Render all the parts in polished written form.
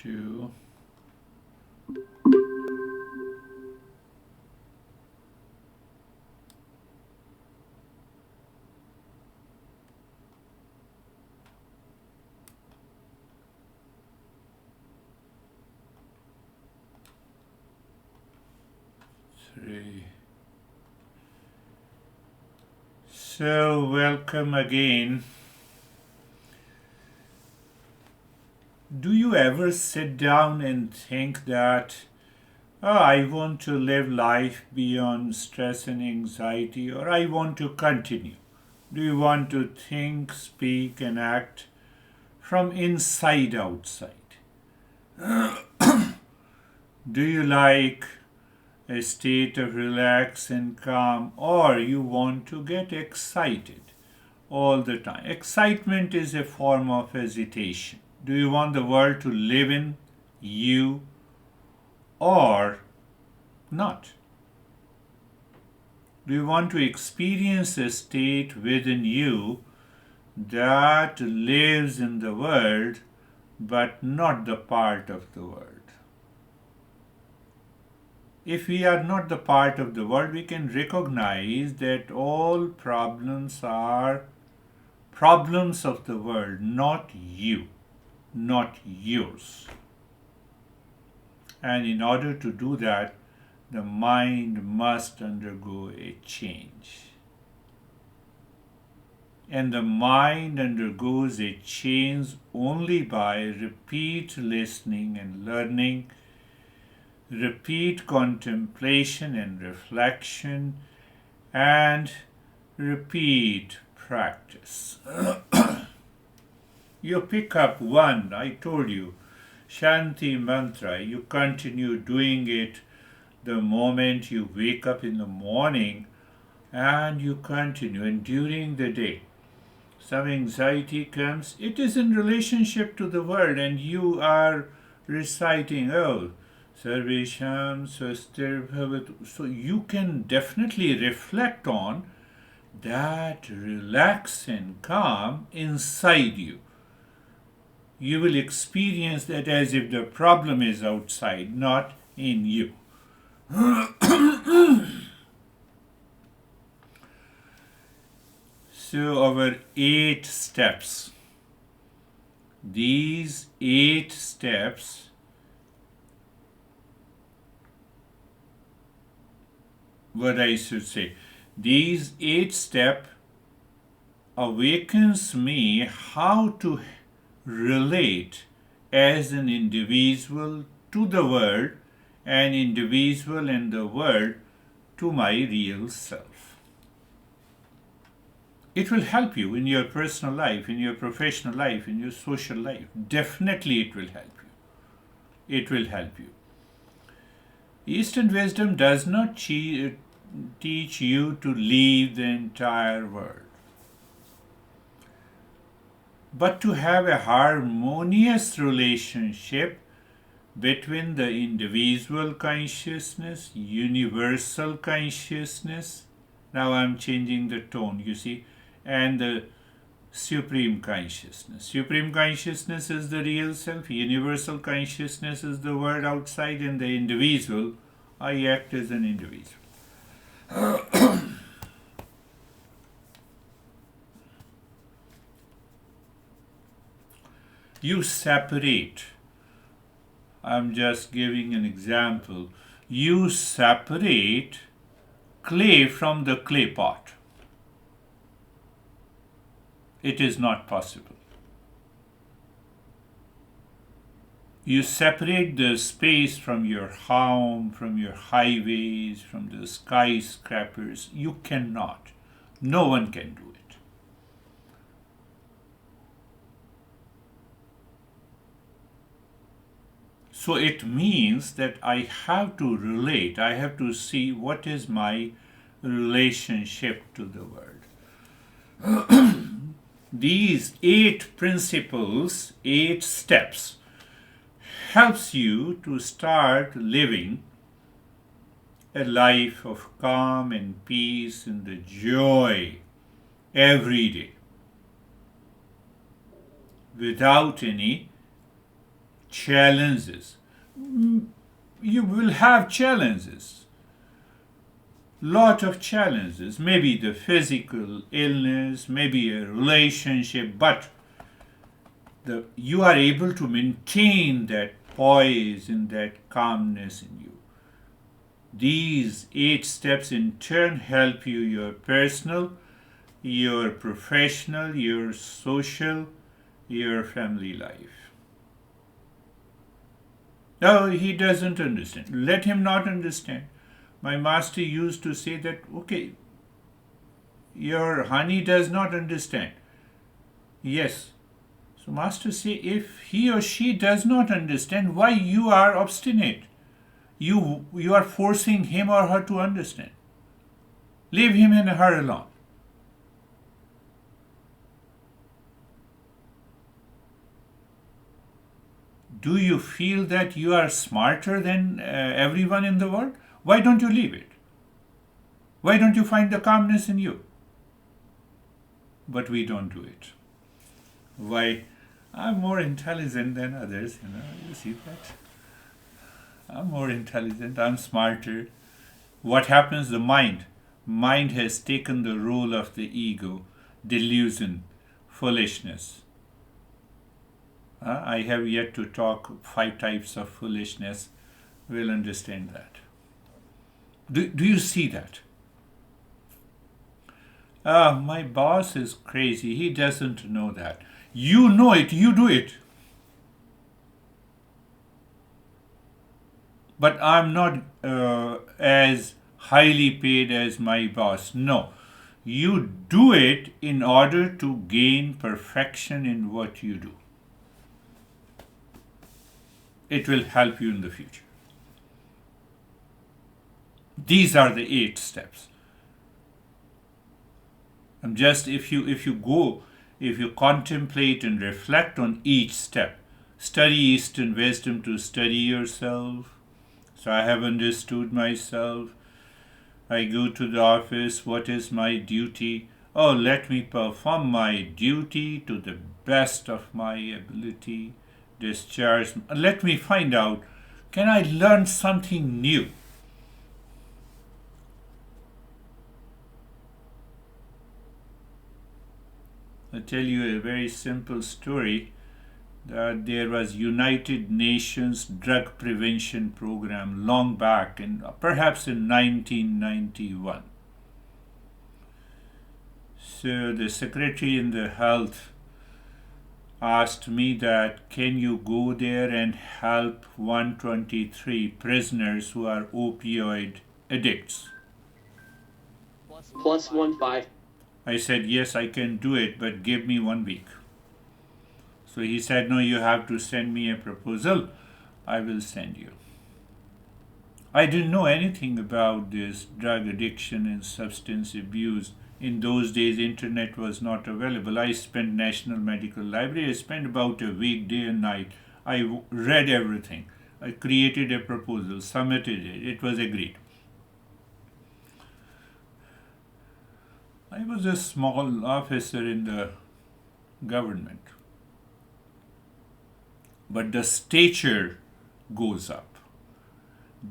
2, 3. So, welcome again. Do you ever sit down and think that, I want to live life beyond stress and anxiety, or I want to continue? Do you want to think, speak, and act from inside outside? Do you like a state of relax and calm, or you want to get excited all the time? Excitement is a form of hesitation. Do you want the world to live in you or not? Do you want to experience a state within you that lives in the world but not the part of the world? If we are not the part of the world, we can recognize that all problems are problems of the world, not you, not yours. And in order to do that, the mind must undergo a change. And the mind undergoes a change only by repeat listening and learning, repeat contemplation and reflection, and repeat practice. You pick up one, I told you, Shanti mantra, you continue doing it the moment you wake up in the morning, and you continue, and during the day some anxiety comes, it is in relationship to the world, and you are reciting, Sarvesham Swastir Bhavatu. So you can definitely reflect on that relax and calm inside you. You will experience that as if the problem is outside, not in you. So our 8 steps. These 8 steps these 8 steps awakens me how to relate as an individual to the world, an individual and the world to my real self. It will help you in your personal life, in your professional life, in your social life. Definitely it will help you. It will help you. Eastern wisdom does not teach you to leave the entire world, but to have a harmonious relationship between the individual consciousness, universal consciousness. Now I'm changing the tone, you see, and the supreme consciousness. Supreme consciousness is the real self, universal consciousness is the world outside, and the individual, I act as an individual. You separate. I'm just giving an example. You separate clay from the clay pot. It is not possible. You separate the space from your home, from your highways, from the skyscrapers. You cannot. No one can do it. So it means that I have to relate. I have to see what is my relationship to the world. These 8 principles, 8 steps, helps you to start living a life of calm and peace and the joy every day without any challenges. You will have challenges, lot of challenges, maybe the physical illness, maybe a relationship, but you are able to maintain that poise and that calmness in you. These 8 steps in turn help you your personal, your professional, your social, your family life. No, he doesn't understand. Let him not understand. My master used to say that, okay, your honey does not understand. Yes. So master say, if he or she does not understand, why you are obstinate? You are forcing him or her to understand. Leave him and her alone. Do you feel that you are smarter than everyone in the world? Why don't you leave it? Why don't you find the calmness in you? But we don't do it. Why? I'm more intelligent than others, you see that? I'm more intelligent, I'm smarter. What happens? The mind. Mind has taken the role of the ego, delusion, foolishness. I have yet to talk 5 types of foolishness. We'll understand that. Do you see that? My boss is crazy. He doesn't know that. You know it, you do it. But I'm not as highly paid as my boss. No. You do it in order to gain perfection in what you do. It will help you in the future. These are the 8 steps. If you contemplate and reflect on each step, study Eastern wisdom to study yourself. So I have understood myself. I go to the office. What is my duty? Oh, let me perform my duty to the best of my ability. Discharge. Let me find out, can I learn something new? I'll tell you a very simple story. That there was United Nations drug prevention program long back, perhaps in 1991. So the secretary in the health asked me that, can you go there and help 123 prisoners who are opioid addicts? +15. I said, yes, I can do it, but give me 1 week. So he said, no, you have to send me a proposal. I will send you. I didn't know anything about this drug addiction and substance abuse. In those days, internet was not available. I spent National Medical Library. I spent about a week, day and night. I read everything. I created a proposal, submitted it. It was agreed. I was a small officer in the government. But the stature goes up.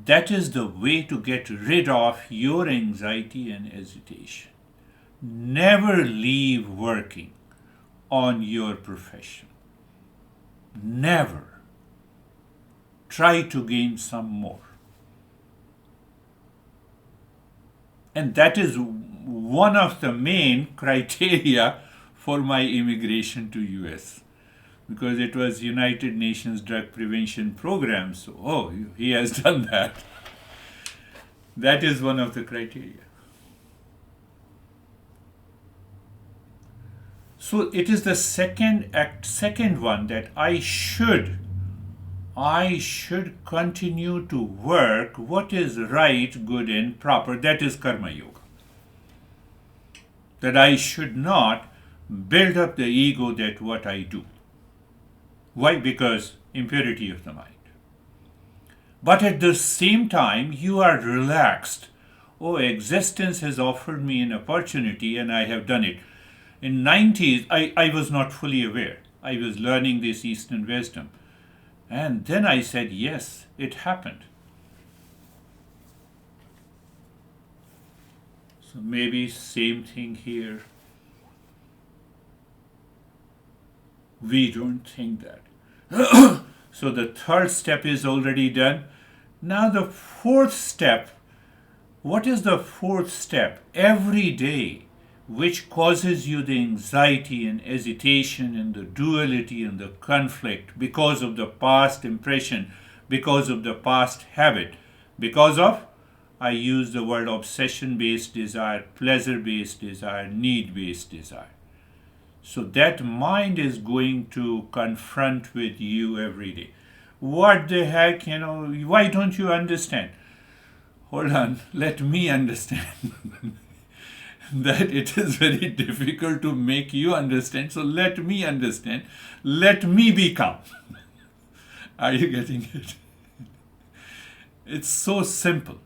That is the way to get rid of your anxiety and hesitation. Never leave working on your profession. Never. Try to gain some more. And that is one of the main criteria for my immigration to US. Because it was United Nations Drug Prevention Program. So, he has done that. That is one of the criteria. So it is the second one, that I should continue to work what is right, good, and proper. That is Karma Yoga. That I should not build up the ego that what I do. Why? Because impurity of the mind. But at the same time, you are relaxed. Oh, existence has offered me an opportunity and I have done it. In 90s, I was not fully aware. I was learning this Eastern wisdom. And then I said, yes, it happened. So maybe same thing here. We don't think that. So the third step is already done. Now the fourth step. What is the fourth step? Every day, which causes you the anxiety and hesitation and the duality and the conflict because of the past impression, because of the past habit, because of, I use the word obsession based desire, pleasure based desire, need based desire. So that mind is going to confront with you every day. What the heck, why don't you understand? Hold on, let me understand. That it is very difficult to make you understand. So let me understand. Let me be calm. Are you getting it? It's so simple.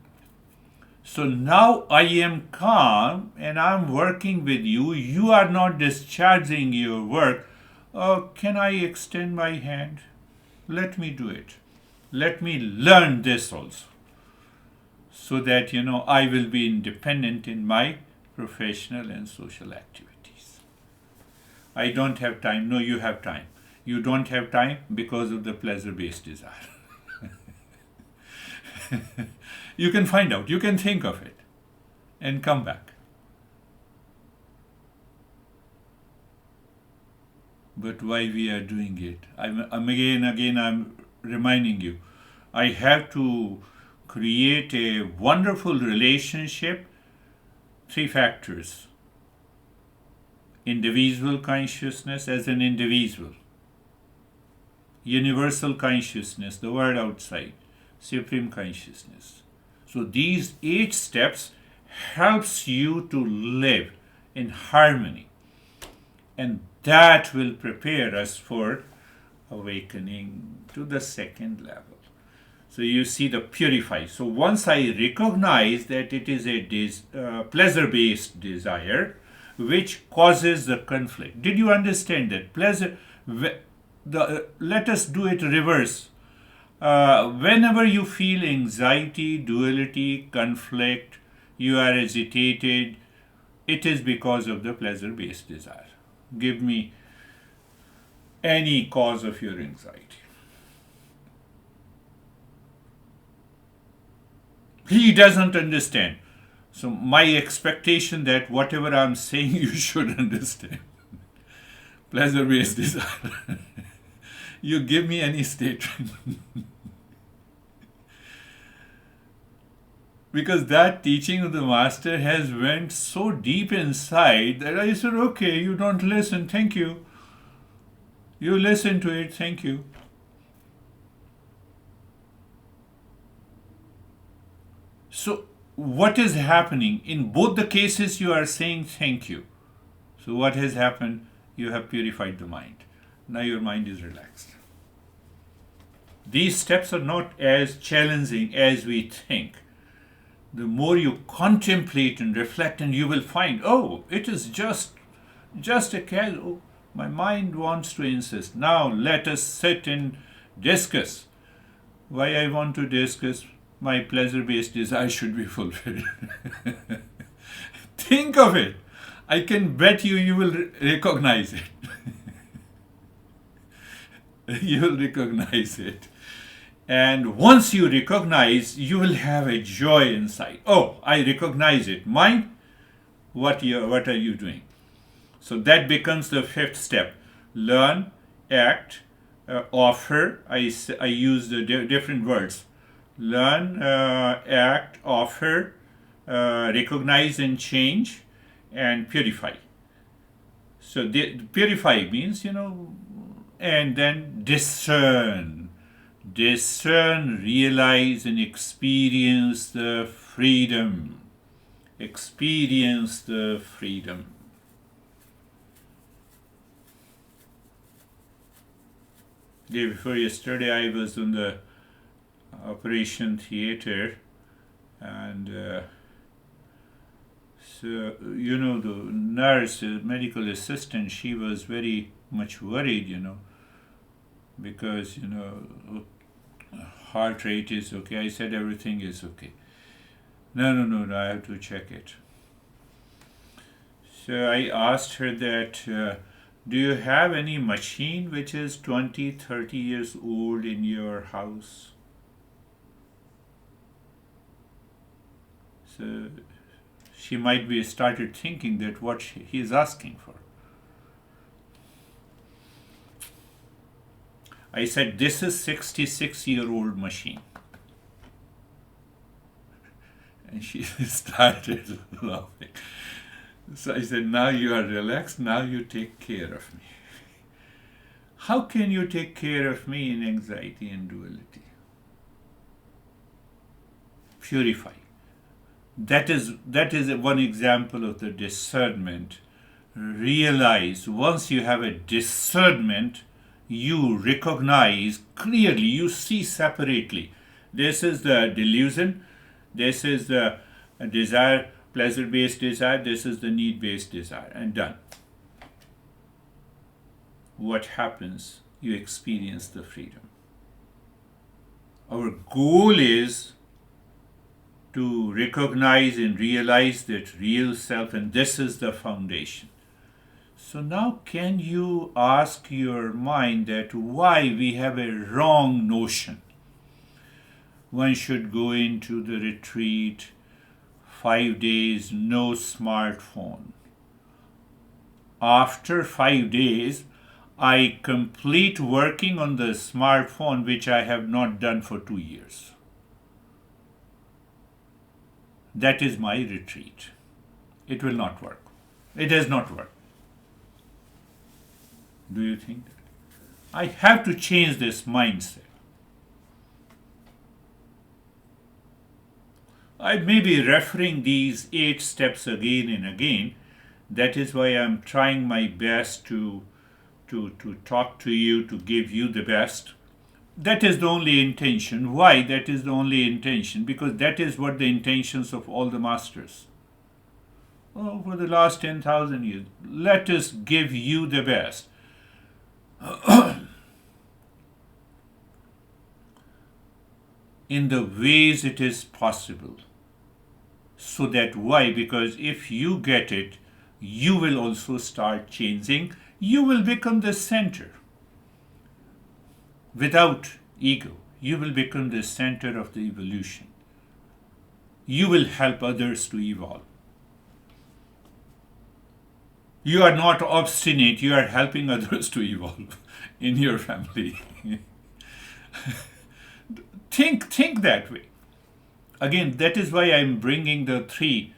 So now I am calm and I'm working with you. You are not discharging your work. Can I extend my hand? Let me do it. Let me learn this also. So that, I will be independent in my professional and social activities. I don't have time. No, you have time. You don't have time because of the pleasure-based desire. You can find out. You can think of it and come back. But why we are doing it? I'm reminding you. I have to create a wonderful relationship. 3 factors. Individual consciousness as an individual. Universal consciousness, the world outside. Supreme consciousness. So these 8 steps helps you to live in harmony. And that will prepare us for awakening to the second level. So you see the purify. So once I recognize that it is a pleasure-based desire, which causes the conflict. Did you understand that? Pleasure. Let us do it reverse. Whenever you feel anxiety, duality, conflict, you are agitated, it is because of the pleasure-based desire. Give me any cause of your anxiety. He doesn't understand. So my expectation that whatever I'm saying you should understand. Pleasure-based desire. You give me any statement. Because that teaching of the master has went so deep inside that I said, okay, you don't listen, thank you. You listen to it, thank you. So what is happening? In both the cases you are saying thank you. So what has happened? You have purified the mind. Now your mind is relaxed. These steps are not as challenging as we think. The more you contemplate and reflect, and you will find, oh, it is just a casual. My mind wants to insist. Now let us sit and discuss. Why I want to discuss? My pleasure-based desire should be fulfilled. Think of it. I can bet you will recognize it. You will recognize it. And once you recognize, you will have a joy inside. Oh, I recognize it. Mind, what are you doing? So that becomes the 5th step. Learn, act, offer. I use the different words. Learn, act, offer, recognize and change, and purify. So purify means, and then discern. Discern, realize, and experience the freedom. Experience the freedom. Day before yesterday, I was in the operation theater, and so the nurse, medical assistant, she was very much worried, because, heart rate is okay. I said everything is okay. No, I have to check it. So I asked her that, do you have any machine which is 20, 30 years old in your house? So she might be started thinking that what he is asking for. I said, this is 66-year-old machine. And she started laughing. So I said, now you are relaxed, now you take care of me. How can you take care of me in anxiety and duality? Purify. That is one example of the discernment. Realize, once you have a discernment, you recognize clearly, you see separately. This is the delusion, this is the desire, pleasure-based desire, this is the need-based desire, and done. What happens? You experience the freedom. Our goal is to recognize and realize that real self, and this is the foundation. So now can you ask your mind that why we have a wrong notion? One should go into the retreat, 5 days, no smartphone. After 5 days, I complete working on the smartphone, which I have not done for 2 years. That is my retreat. It will not work. It does not work. Do you think that? I have to change this mindset. I may be referring these 8 steps again and again. That is why I'm trying my best to talk to you, to give you the best. That is the only intention. Why that is the only intention? Because that is what the intentions of all the masters. Oh, for the last 10,000 years. Let us give you the best. In the ways it is possible. So that why? Because if you get it, you will also start changing. You will become the center. Without ego, you will become the center of the evolution. You will help others to evolve. You are not obstinate, you are helping others to evolve in your family. Think that way. Again, that is why I'm bringing the 3: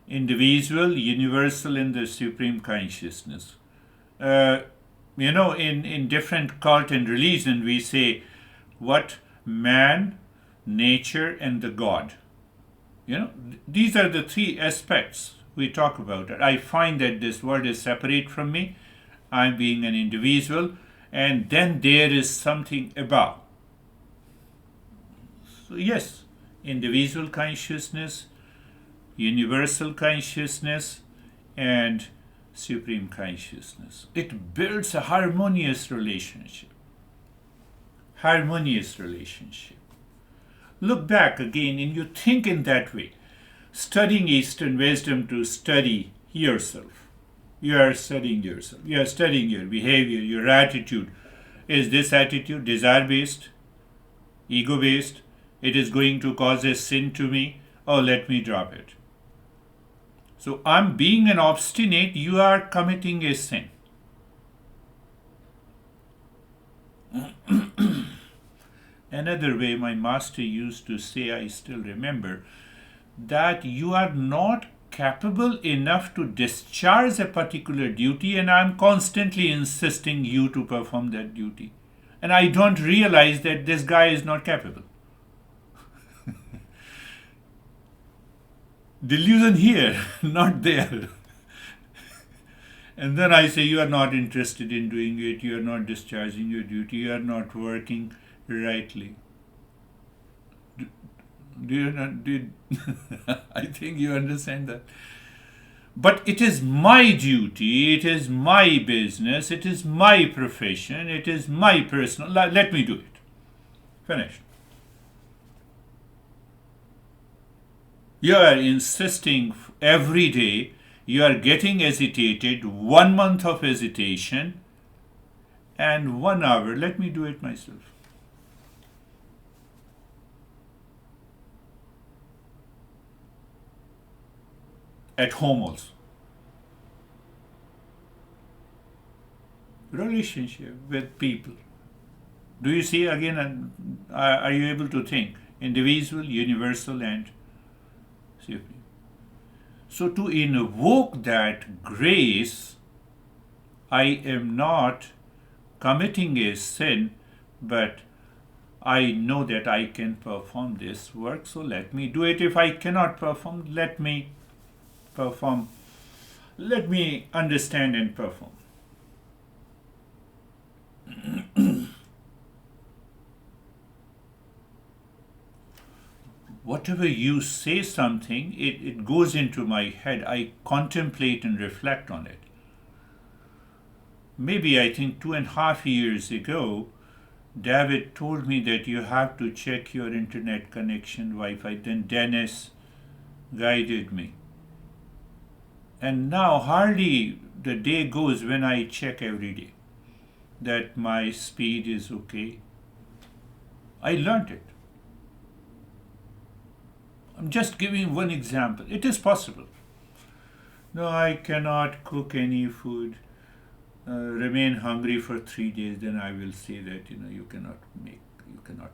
individual, universal, and the supreme consciousness. In different cult and religion, we say what? Man, nature, and the God. These are the 3 aspects we talk about. I find that this world is separate from me. I'm being an individual, and then there is something above. So yes, individual consciousness, universal consciousness, and supreme consciousness. It builds a harmonious relationship. Harmonious relationship. Look back again and you think in that way. Studying Eastern wisdom to study yourself. You are studying yourself. You are studying your behavior, your attitude. Is this attitude desire-based, ego-based? It is going to cause a sin to me. Oh, let me drop it. So I'm being an obstinate, you are committing a sin. Another way my master used to say, I still remember, that you are not capable enough to discharge a particular duty, and I'm constantly insisting you to perform that duty. And I don't realize that this guy is not capable. Delusion here, not there. And then I say, you are not interested in doing it, you are not discharging your duty, you are not working rightly. Do you not? I think you understand that. But it is my duty, it is my business, it is my profession, it is my personal. Let me do it. Finished. You are insisting every day, you are getting agitated, 1 month of hesitation, and 1 hour, let me do it myself. At home also. Relationship with people. Do you see again? Are you able to think? Individual, universal, and safety. So to invoke that grace, I am not committing a sin, but I know that I can perform this work, so let me do it. If I cannot perform, let me perform. Let me understand and perform. Whatever you say something, it goes into my head. I contemplate and reflect on it. Maybe I think 2.5 years ago, David told me that you have to check your internet connection, Wi-Fi. Then Dennis guided me. And now hardly the day goes when I check every day that my speed is okay. I learned it. I'm just giving one example. It is possible. No, I cannot cook any food. Remain hungry for 3 days, then I will say that you cannot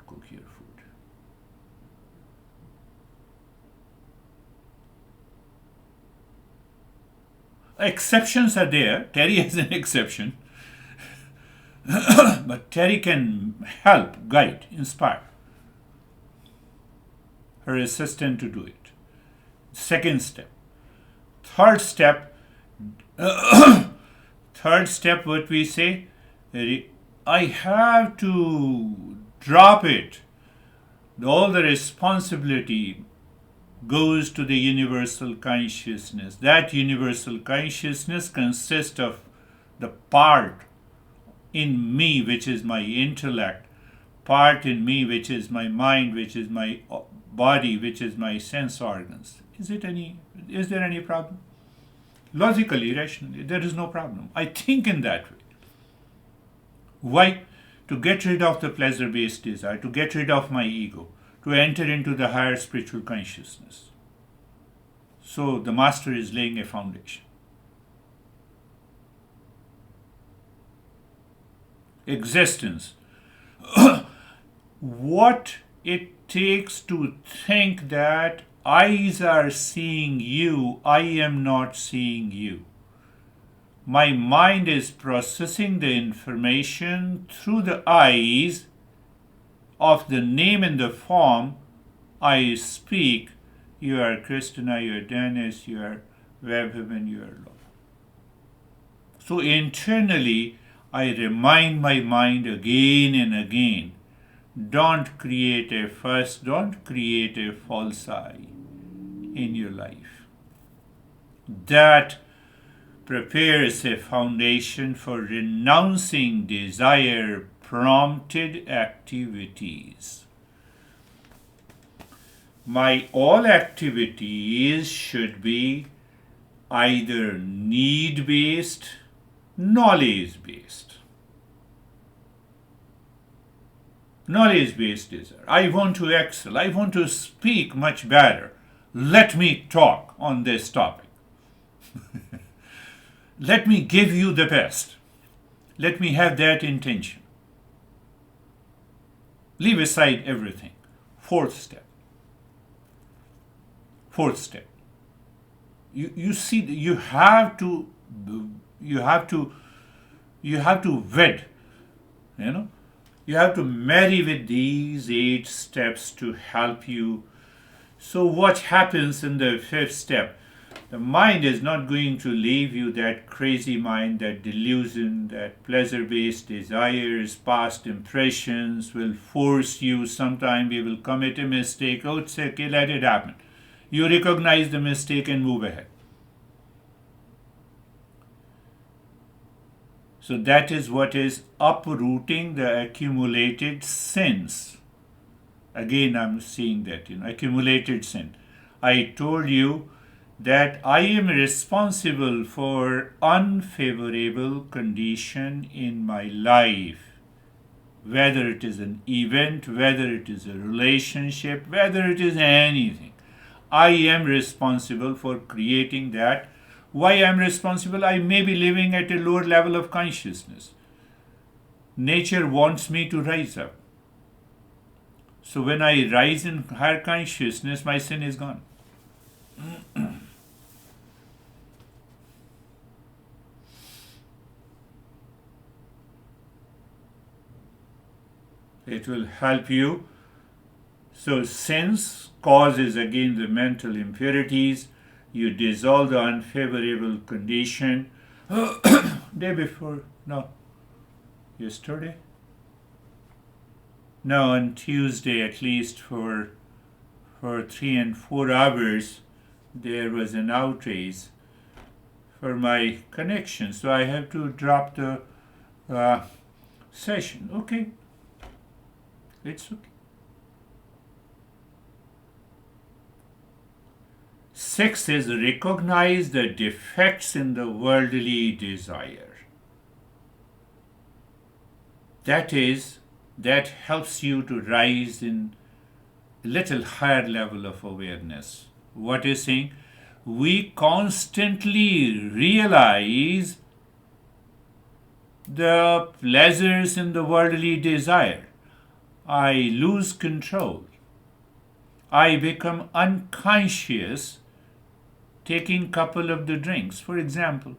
cook your food. Exceptions are there. Terry is an exception, but Terry can help, guide, inspire her assistant to do it. Second step. Third step, what we say, I have to drop it. All the responsibility goes to the universal consciousness. That universal consciousness consists of the part in me which is my intellect, part in me which is my mind, which is my body, which is my sense organs. Is there any problem? Logically, rationally, there is no problem. I think in that way. Why? To get rid of the pleasure-based desire, to get rid of my ego, to enter into the higher spiritual consciousness. So the master is laying a foundation. Existence. What it takes to think that eyes are seeing you, I am not seeing you. My mind is processing the information through the eyes of the name and the form I speak. You are Christina, you are Dennis, you are Webhaven, you are Love. So internally, I remind my mind again and again, don't create a fuss, don't create a false I in your life. That prepares a foundation for renouncing desire prompted activities. My all activities should be either need-based, knowledge-based. Knowledge-based desire. I want to excel. I want to speak much better. Let me talk on this topic. Let me give you the best. Let me have that intention. Leave aside everything. Fourth step. You see, you have to wed. You have to marry with these 8 steps to help you. So what happens in the 5th step? The mind is not going to leave you, that crazy mind, that delusion, that pleasure-based desires, past impressions will force you. Sometime we will commit a mistake. Oh, it's okay, let it happen. You recognize the mistake and move ahead. So that is what is uprooting the accumulated sins. Again, I'm seeing that, accumulated sin. I told you that I am responsible for unfavorable condition in my life. Whether it is an event, whether it is a relationship, whether it is anything. I am responsible for creating that. Why I am responsible? I may be living at a lower level of consciousness. Nature wants me to rise up. So when I rise in higher consciousness, my sin is gone. It will help you. So sins causes again the mental impurities. You dissolve the unfavorable condition. Day before, no, yesterday? No, on Tuesday at least for 3 and 4 hours there was an outage for my connection. So I have to drop the session. Okay. It's okay. 6 is recognize the defects in the worldly desire. That helps you to rise in a little higher level of awareness. What is saying? We constantly realize the pleasures in the worldly desire. I lose control. I become unconscious taking couple of the drinks, for example.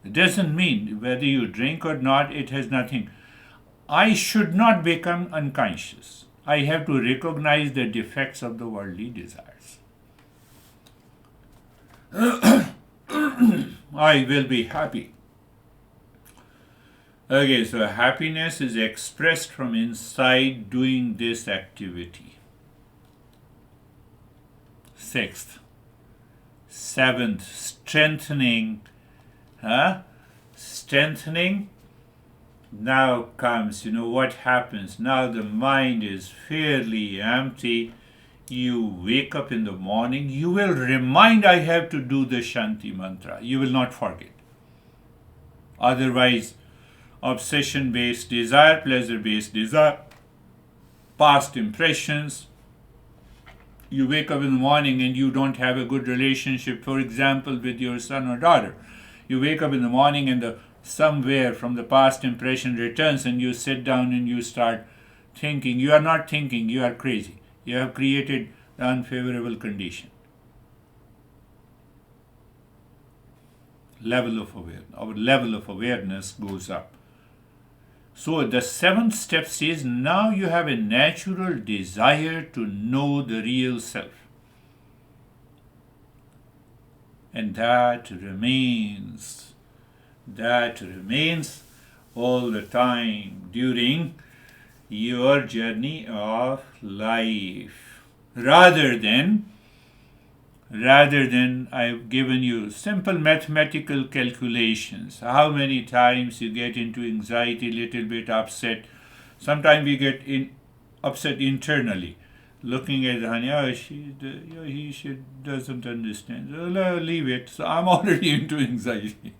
It doesn't mean whether you drink or not, it has nothing. I should not become unconscious. I have to recognize the defects of the worldly desires. I will be happy. Okay, so happiness is expressed from inside doing this activity. 6th. 7th, strengthening. Strengthening. Now comes, what happens? Now the mind is fairly empty. You wake up in the morning. You will remind, I have to do the Shanti mantra. You will not forget. Otherwise, obsession-based desire, pleasure-based desire, past impressions. You wake up in the morning and you don't have a good relationship, for example, with your son or daughter. You wake up in the morning and somewhere from the past impression returns and you sit down and you start thinking. You are not thinking, you are crazy. You have created the unfavorable condition. Our level of awareness goes up. So the 7th step says, now you have a natural desire to know the real self. And that remains all the time during your journey of life. Rather than I've given you simple mathematical calculations. How many times you get into anxiety, little bit upset. Sometimes we get upset internally. Looking at honey, he doesn't understand. Leave it. So I'm already into anxiety.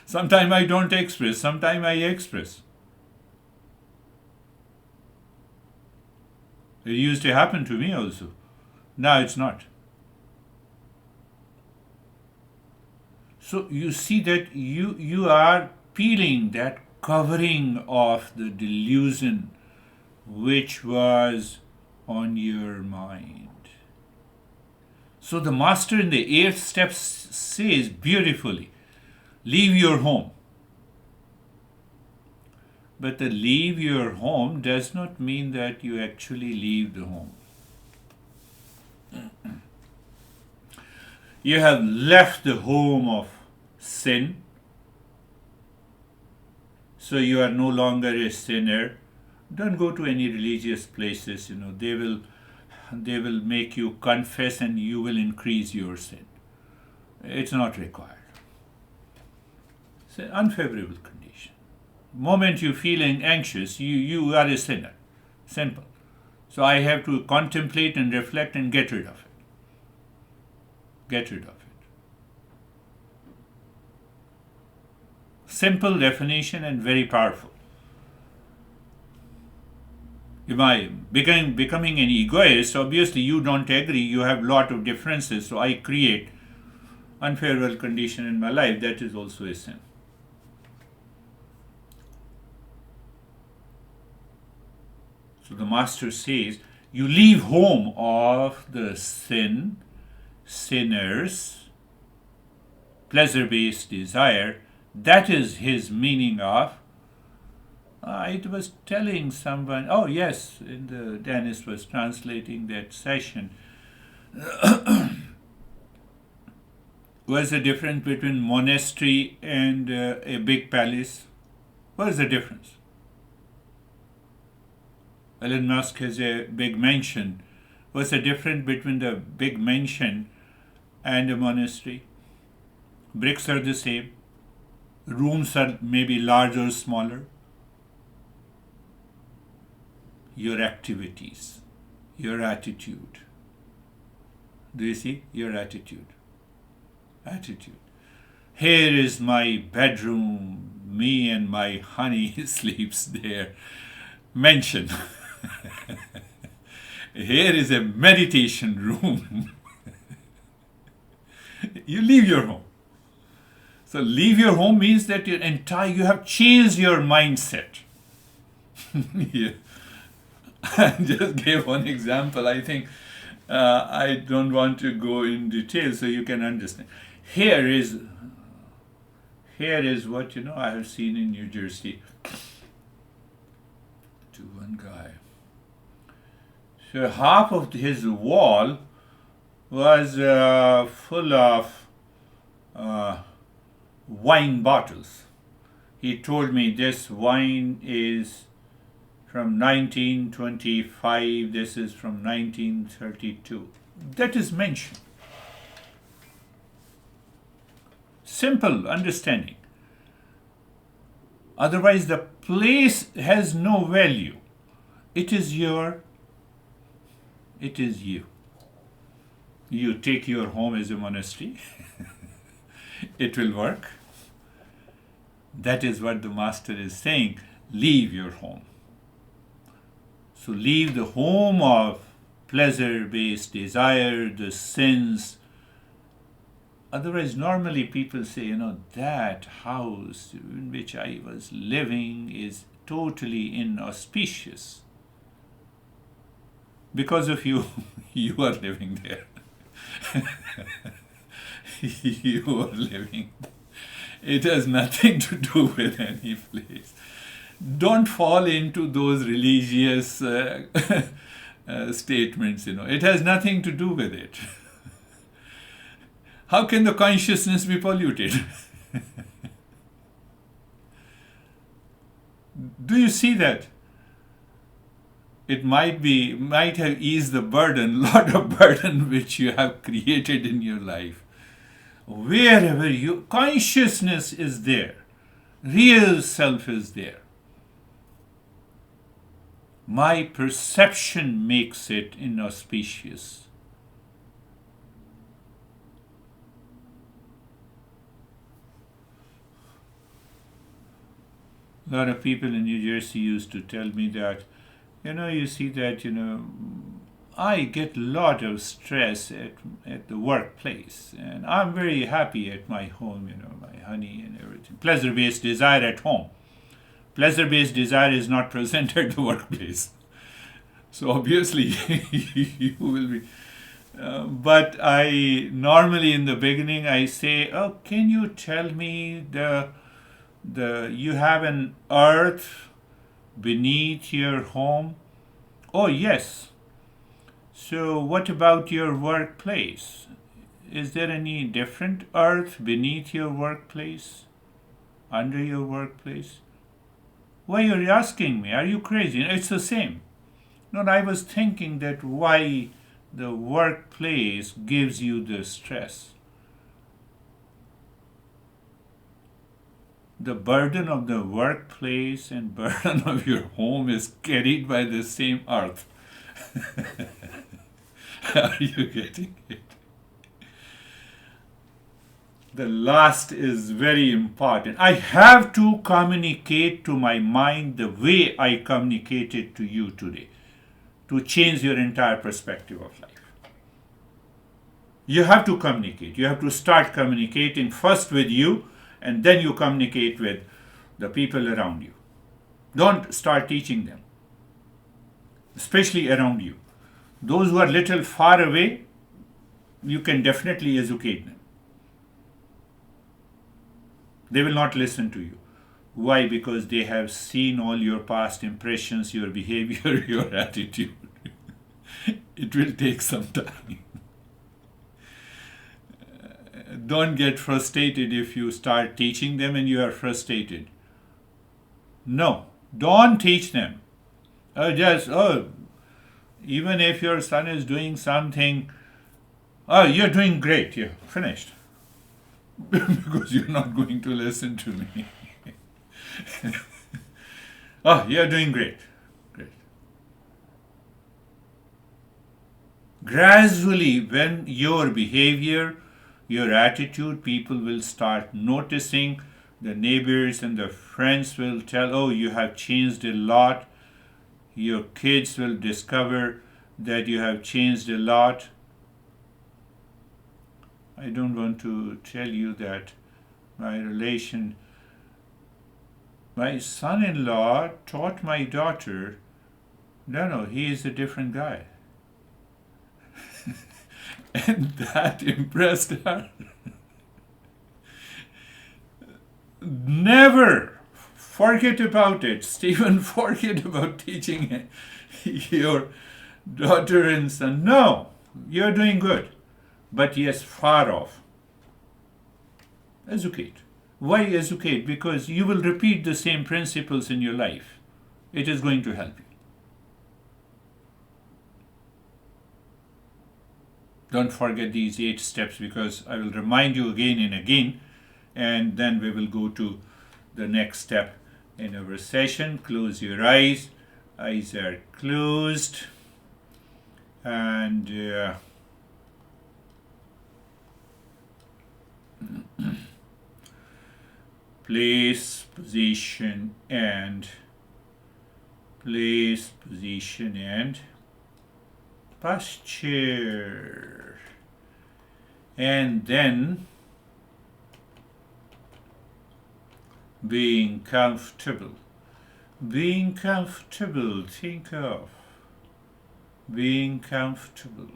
Sometimes I don't express. Sometimes I express. It used to happen to me also. Now it's not. So you see that you are peeling that covering of the delusion which was on your mind. So the master in the 8th step says beautifully, leave your home. But the leave your home does not mean that you actually leave the home. You have left the home of sin, so you are no longer a sinner. Don't go to any religious places. They will make you confess and you will increase your sin. It's not required. It's an unfavorable condition. Moment you're feeling anxious, you are a sinner. Simple. So I have to contemplate and reflect and get rid of it. Get rid of it. Simple definition and very powerful. If I becoming an egoist, obviously you don't agree, you have lot of differences, so I create unfavorable condition in my life. That is also a sin. So the master says, you leave home of the sinners, pleasure-based desire. That is his meaning of. It was telling someone, oh yes, Dennis was translating that session. What's the difference between monastery and a big palace? What is the difference? Elon Musk has a big mansion. What's the difference between the big mansion and a monastery? Bricks are the same. Rooms are maybe larger or smaller. Your activities, your attitude. Do you see? Your attitude. Attitude. Here is my bedroom. Me and my honey sleeps there. Mansion. Here is a meditation room. You leave your home. So leave your home means that you have changed your mindset. Yeah. I just gave one example. I think I don't want to go in detail so you can understand. Here is what I have seen in New Jersey. To one guy. So half of his wall was full of wine bottles. He told me this wine is from 1925, this is from 1932. That is mentioned. Simple understanding. Otherwise, the place has no value. It is you. You take your home as a monastery. It will work. That is what the master is saying. Leave your home. So leave the home of pleasure-based desire, the sins. Otherwise, normally people say, that house in which I was living is totally inauspicious. Because of you, you are living there. You are living. It has nothing to do with any place. Don't fall into those religious statements, It has nothing to do with it. How can the consciousness be polluted? Do you see that? It might have eased the burden, lot of burden which you have created in your life. Wherever consciousness is there, real self is there. My perception makes it inauspicious. A lot of people in New Jersey used to tell me that, you see that, I get a lot of stress at the workplace, and I'm very happy at my home, my honey and everything. Pleasure-based desire at home. Pleasure-based desire is not present at the workplace. So obviously, you will be. But I normally in the beginning, I say, oh, can you tell me you have an earth beneath your home? Oh, yes. So what about your workplace? Is there any different earth beneath your workplace? Under your workplace? Why are you asking me? Are you crazy? It's the same. No, I was thinking that why the workplace gives you the stress. the burden of the workplace and burden of your home is carried by the same earth. Are you getting it? The last is very important. I have to communicate to my mind the way I communicated to you today to change your entire perspective of life. You have to communicate. You have to start communicating first with you, and then you communicate with the people around you. Don't start teaching them, especially around you. Those who are little far away, you can definitely educate them. They will not listen to you. Why? Because they have seen all your past impressions, your behavior, your attitude. It will take some time. Don't get frustrated if you start teaching them and you are frustrated. No, don't teach them. Even if your son is doing something, you're doing great, you're finished. Because you're not going to listen to me. You're doing great. Great. Gradually, when your behavior, your attitude, people will start noticing. The neighbors and the friends will tell, oh, you have changed a lot. Your kids will discover that you have changed a lot. I don't want to tell you that my son-in-law taught my daughter, no, he is a different guy. And that impressed her. Never forget about it. Stephen, forget about teaching your daughter and son. No, you're doing good. But yes, far off. Educate. Why educate? Because you will repeat the same principles in your life. It is going to help you. Don't forget these 8 steps, because I will remind you again and again, and then we will go to the next step in our session. Close your eyes. Eyes are closed. And place, position, and posture. And then being comfortable. Think of being comfortable.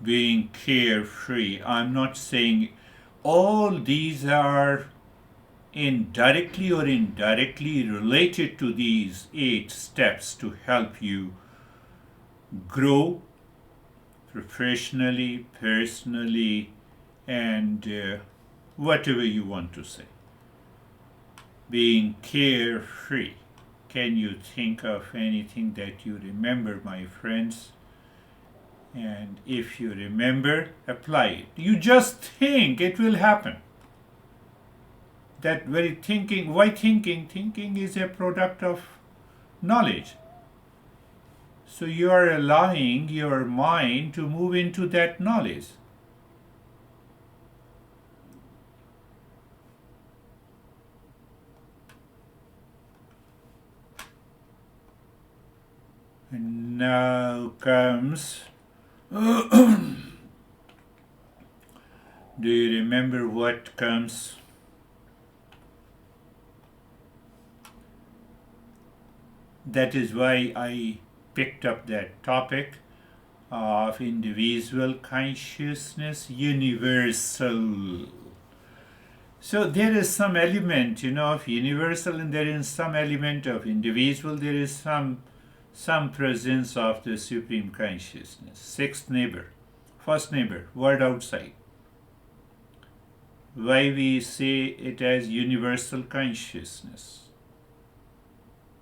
Being carefree. I'm not saying all these are indirectly or indirectly related to these 8 steps to help you grow professionally, personally, and whatever you want to say. Being carefree. Can you think of anything that you remember, my friends? And if you remember, apply it. You just think, it will happen. That very thinking, why thinking? Thinking is a product of knowledge. So you are allowing your mind to move into that knowledge. And now comes, do you remember what comes? That is why I picked up that topic of individual consciousness, universal. So there is some element, of universal, and there is some element of individual. There is some presence of the supreme consciousness. 6th neighbor, 1st neighbor, word outside. Why we say it as universal consciousness?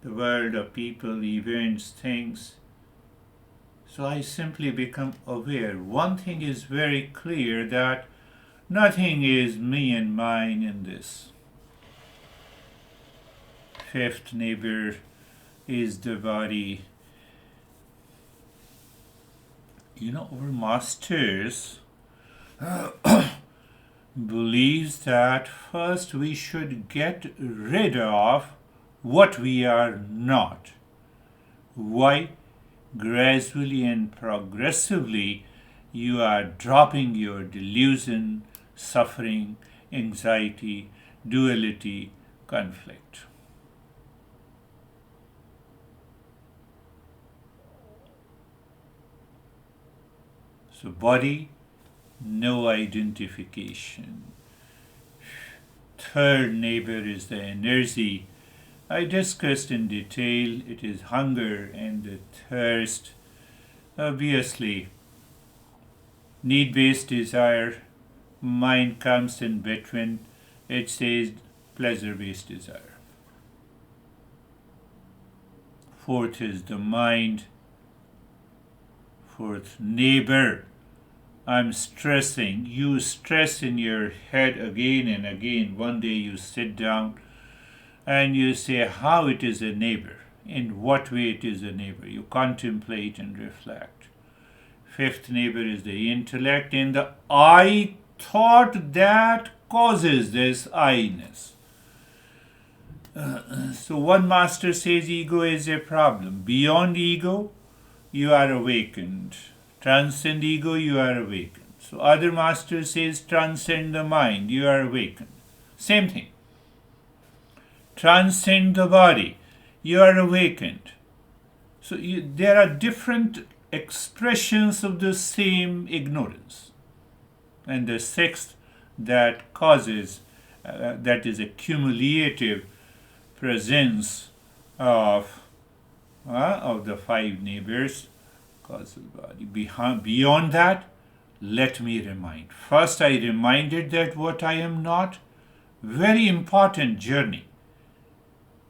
The world of people, events, things, So I simply become aware. One thing is very clear, that nothing is me and mine in this. Fifth neighbor is the body. Our masters believes that first we should get rid of what we are not. Why? Gradually and progressively you are dropping your delusion, suffering, anxiety, duality, conflict. So body, no identification. Third neighbor is the energy. I discussed in detail. It is hunger and the thirst. Obviously, need-based desire, mind comes in between. It says pleasure-based desire. Fourth is the mind. Fourth, neighbor. I'm stressing. You stress in your head again and again. One day you sit down and you say how it is a neighbor, in what way it is a neighbor. You contemplate and reflect. Fifth neighbor is the intellect, and the I thought that causes this I-ness. So one master says ego is a problem. Beyond ego, you are awakened. Transcend ego, you are awakened. So other master says transcend the mind, you are awakened. Same thing. Transcend the body, you are awakened. So there are different expressions of the same ignorance. And the sixth that causes, that is a cumulative presence of the five neighbors, causal body. Beyond that, let me remind. First, I reminded that what I am not, very important journey.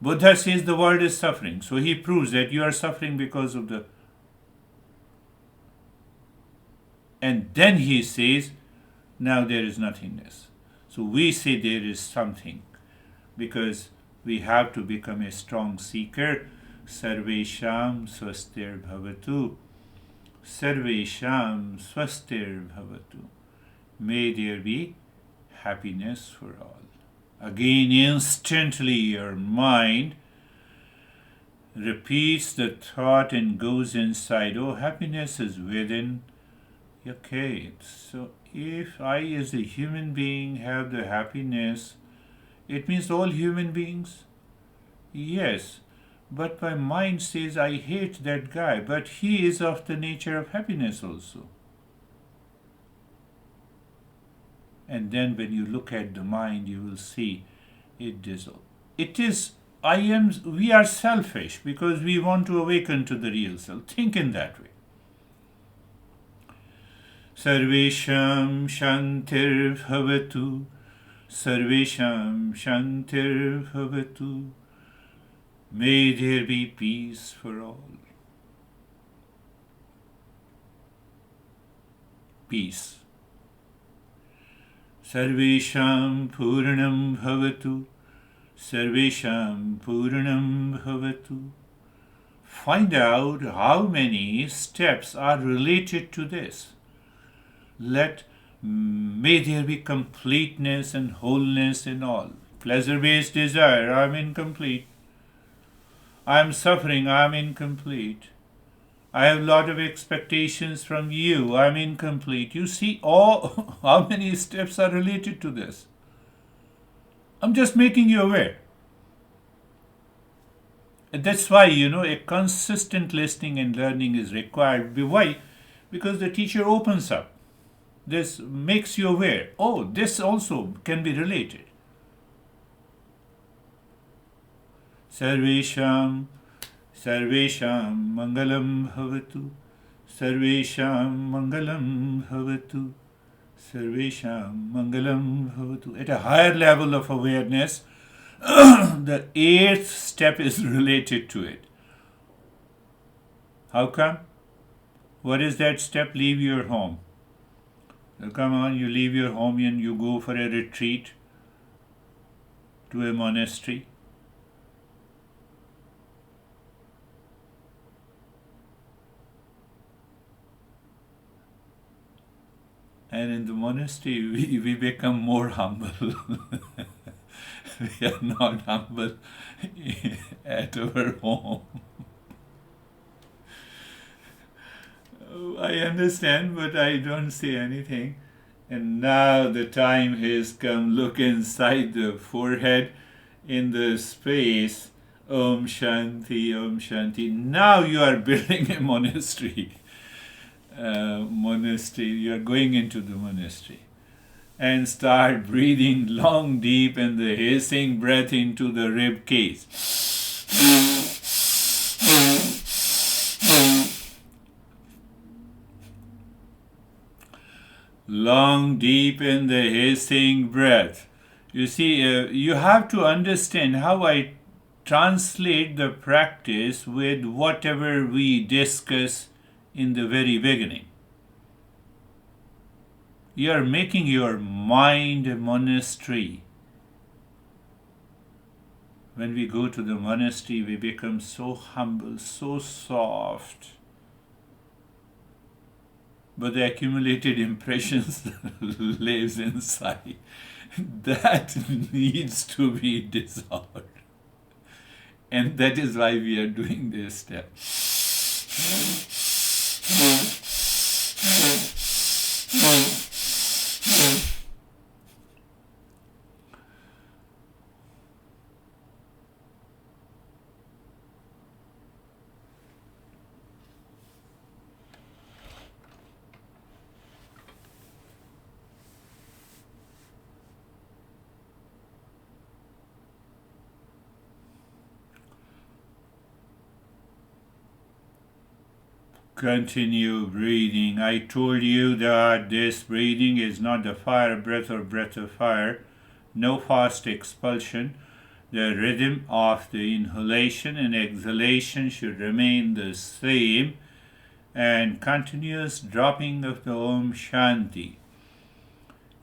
Buddha says the world is suffering, so he proves that you are suffering because of the. And then he says, now there is nothingness. So we say there is something, because we have to become a strong seeker. Sarvesham swastir bhavatu. Sarvesham swastir bhavatu. May there be happiness for all. Again, instantly your mind repeats the thought and goes inside. Oh, happiness is within. Okay, so if I as a human being have the happiness, it means all human beings? Yes. But my mind says, I hate that guy, but he is of the nature of happiness also. And then when you look at the mind, you will see it dissolves. It is, we are selfish because we want to awaken to the real self. Think in that way. Sarvesham shantir bhavatu. Sarvesham shantir bhavatu. May there be peace for all. Peace. Sarvesham Purnam Bhavatu. Sarvesham Purnam Bhavatu. Find out how many steps are related to this. May there be completeness and wholeness in all. Pleasure-based desire, I am incomplete. I am suffering, I am incomplete. I have a lot of expectations from you, I am incomplete. You see how many steps are related to this. I'm just making you aware. And that's why, a consistent listening and learning is required. Why? Because the teacher opens up. This makes you aware. Oh, this also can be related. Sarvesham Mangalam Bhavatu. Sarvesham Mangalam Bhavatu. Sarvesham Mangalam Bhavatu. At a higher level of awareness, the eighth step is related to it. How come? What is that step? Leave your home. So come on, you leave your home and you go for a retreat to a monastery. And in the monastery, we become more humble. We are not humble at our home. I understand, but I don't say anything. And now the time has come. Look inside the forehead in the space. Om Shanti, Om Shanti. Now you are building a monastery. You are going into the monastery. And start breathing long, deep, and the hissing breath into the rib cage. Long, deep, and the hissing breath. You see, you have to understand how I translate the practice with whatever we discuss in the very beginning. You are making your mind a monastery. When we go to the monastery, we become so humble, so soft. But the accumulated impressions lives inside. That needs to be dissolved. And that is why we are doing this step. Continue breathing. I told you that this breathing is not the fire breath or breath of fire. No fast expulsion. The rhythm of the inhalation and exhalation should remain the same, and continuous dropping of the Om Shanti.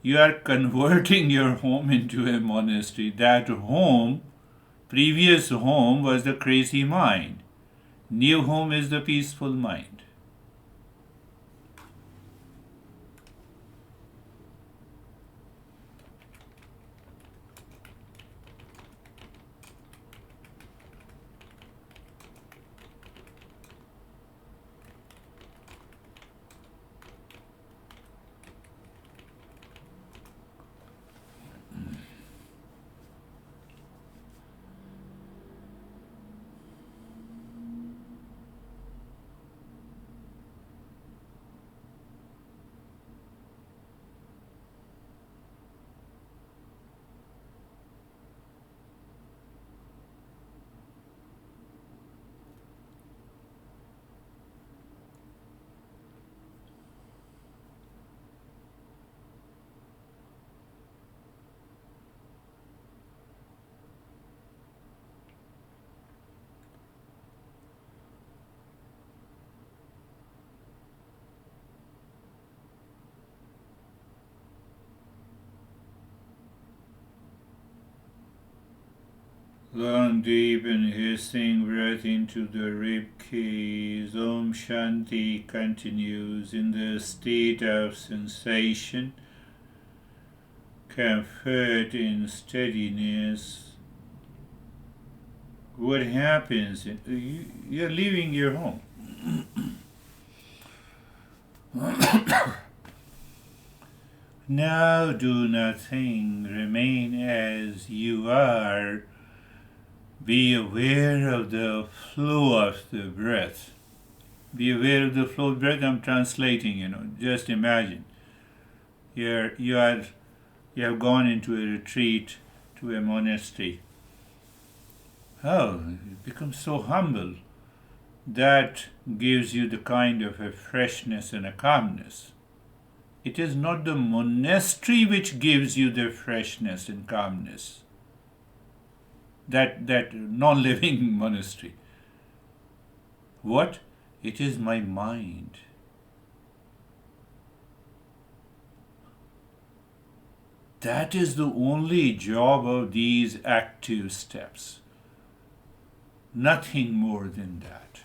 You are converting your home into a monastery. That home, previous home, was the crazy mind. New home is the peaceful mind. Long, deep, and hissing breath into the rib cage. Om Shanti continues in the state of sensation, comfort, and steadiness. What happens? You're leaving your home. Now do nothing. Remain as you are. Be aware of the flow of the breath. Be aware of the flow of breath. I'm translating, just imagine. You have gone into a retreat, to a monastery. Oh, you become so humble. That gives you the kind of a freshness and a calmness. It is not the monastery which gives you the freshness and calmness. That non-living monastery. What? It is my mind. That is the only job of these active steps. Nothing more than that.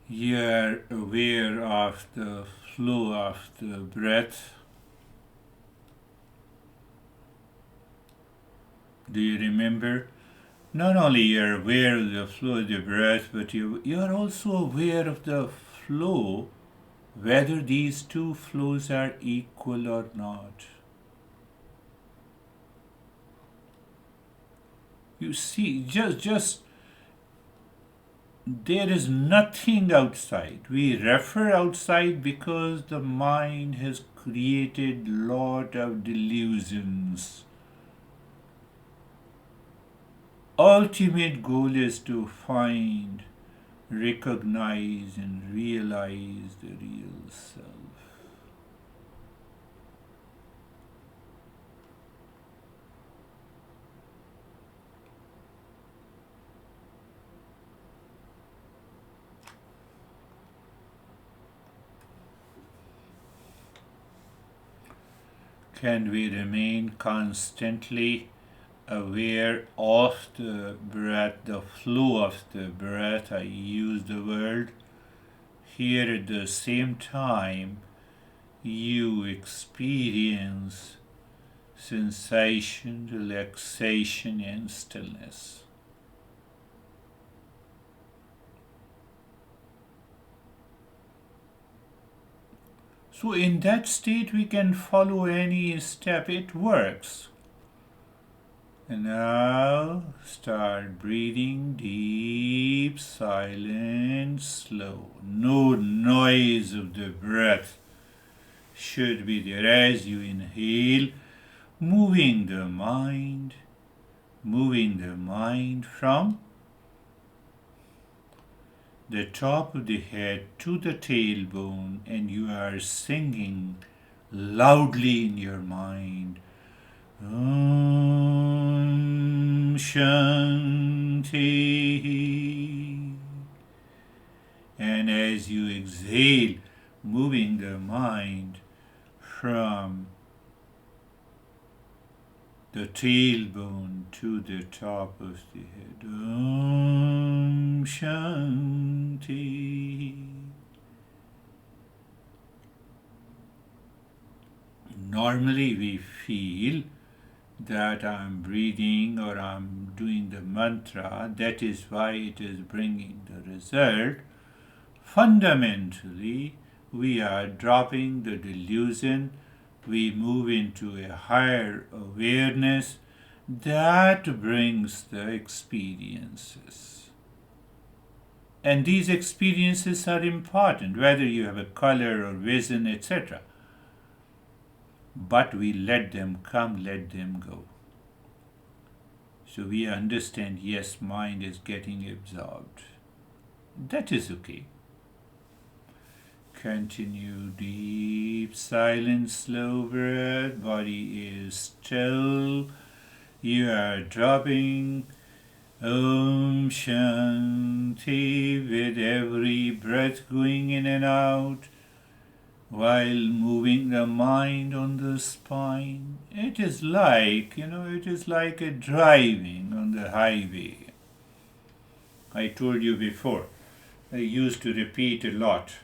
You are aware of the flow of the breath. Do you remember? Not only you are aware of the flow of the breath, but you are also aware of the flow, whether these two flows are equal or not. You see, just there is nothing outside. We refer outside because the mind has created lot of delusions. Ultimate goal is to find, recognize and realize the real self. Can we remain constantly aware of the breath, the flow of the breath? I use the word here. At the same time, you experience sensation, relaxation, and stillness. So, in that state, we can follow any step, it works. And now start breathing deep, silent, slow. No noise of the breath should be there as you inhale, moving the mind from the top of the head to the tailbone, and you are singing loudly in your mind. Om Shanti. And as you exhale, moving the mind from the tailbone to the top of the head. Om Shanti. Normally we feel that I'm breathing or I'm doing the mantra. That is why it is bringing the result. Fundamentally, we are dropping the delusion. We move into a higher awareness that brings the experiences. And these experiences are important, whether you have a color or vision, etc. But we let them come, let them go. So we understand, yes, mind is getting absorbed. That is okay. Continue deep, silent, slow breath. Body is still. You are dropping Om Shanti with every breath going in and out, while moving the mind on the spine. It is like, it is like a driving on the highway. I told you before, I used to repeat a lot.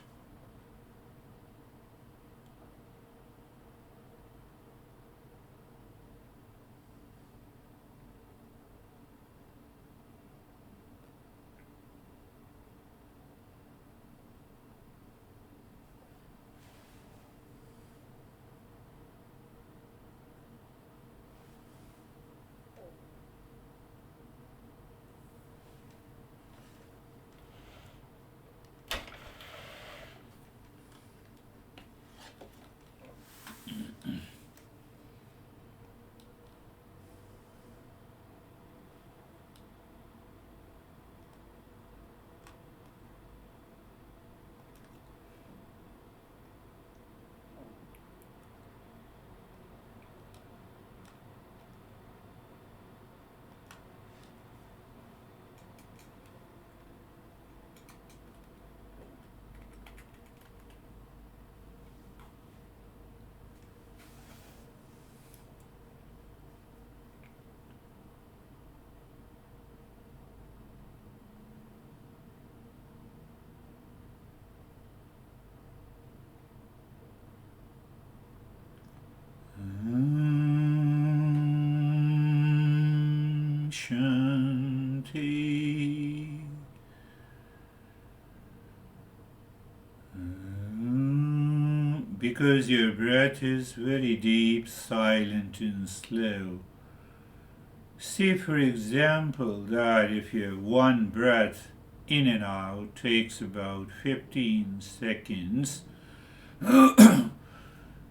Shanti. Because your breath is very deep, silent, and slow. See, for example, that if your one breath in and out takes about 15 seconds,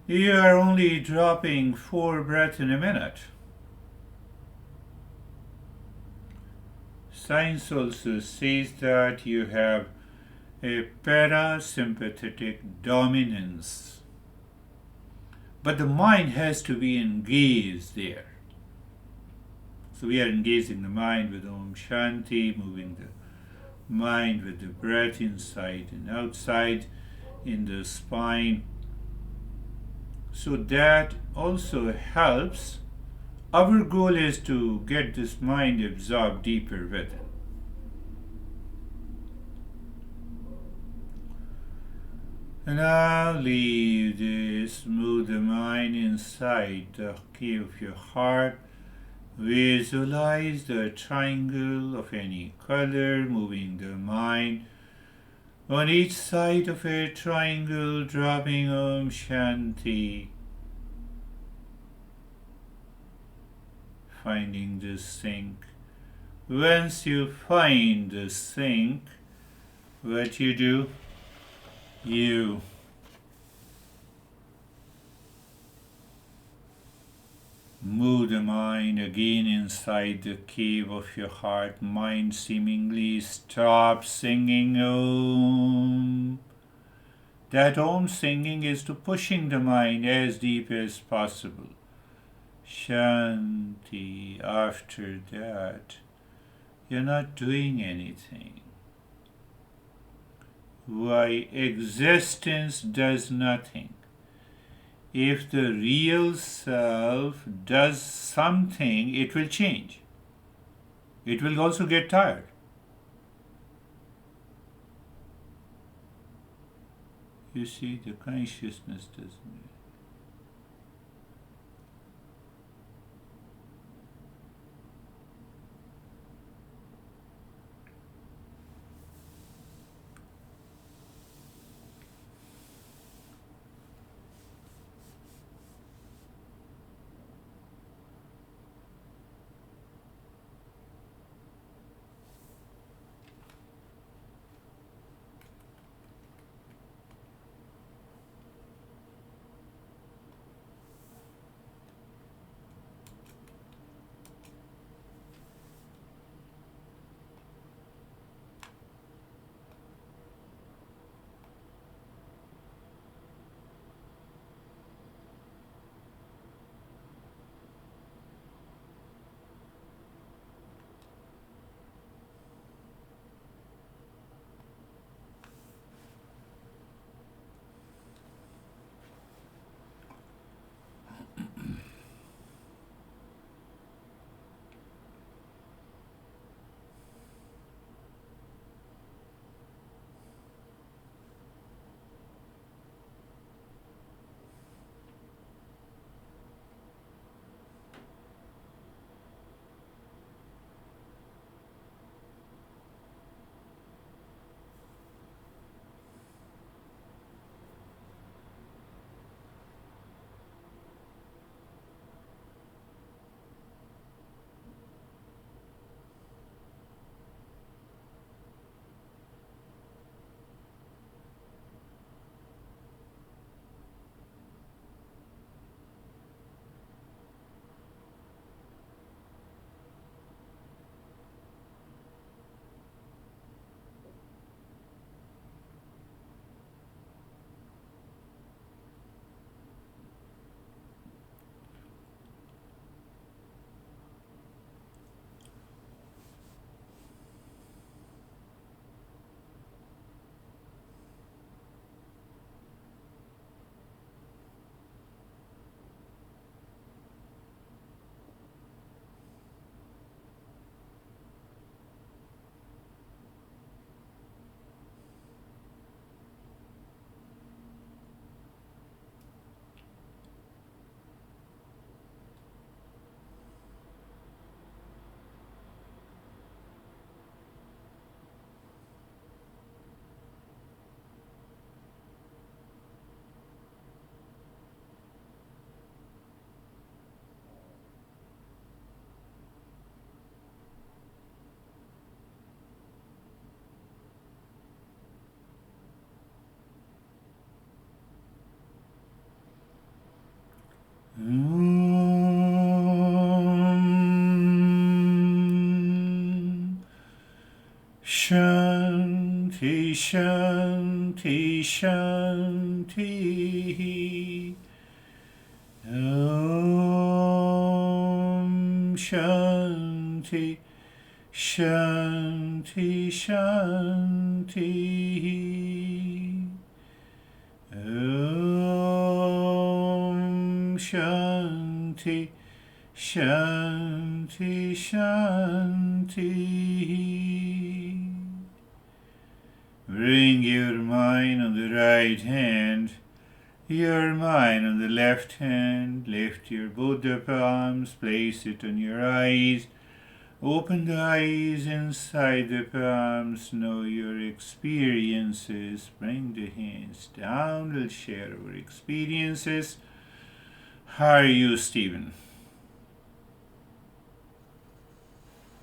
you are only dropping 4 breaths in a minute. Science also says that you have a parasympathetic dominance, but the mind has to be engaged there. So we are engaging the mind with Om Shanti, moving the mind with the breath inside and outside in the spine. So that also helps. Our goal is to get this mind absorbed deeper within. And now leave this, move the mind inside the cave of your heart. Visualize the triangle of any color, moving the mind on each side of a triangle, dropping Om Shanti. Finding the sink. Once you find the sink, what you do? You move the mind again inside the cave of your heart. Mind seemingly stops singing Om. That Om singing is to pushing the mind as deep as possible. Shanti. After that, you're not doing anything. Why? Existence does nothing. If the real self does something, it will change. It will also get tired. You see, the consciousness doesn't. Shanti, Shanti. Om Shanti, Shanti, Shanti. Om Shanti, Shanti, Shanti. Bring your mind on the right hand, your mind on the left hand. Lift your both the palms, place it on your eyes. Open the eyes inside the palms. Know your experiences. Bring the hands down. We'll share our experiences. How are you, Stephen?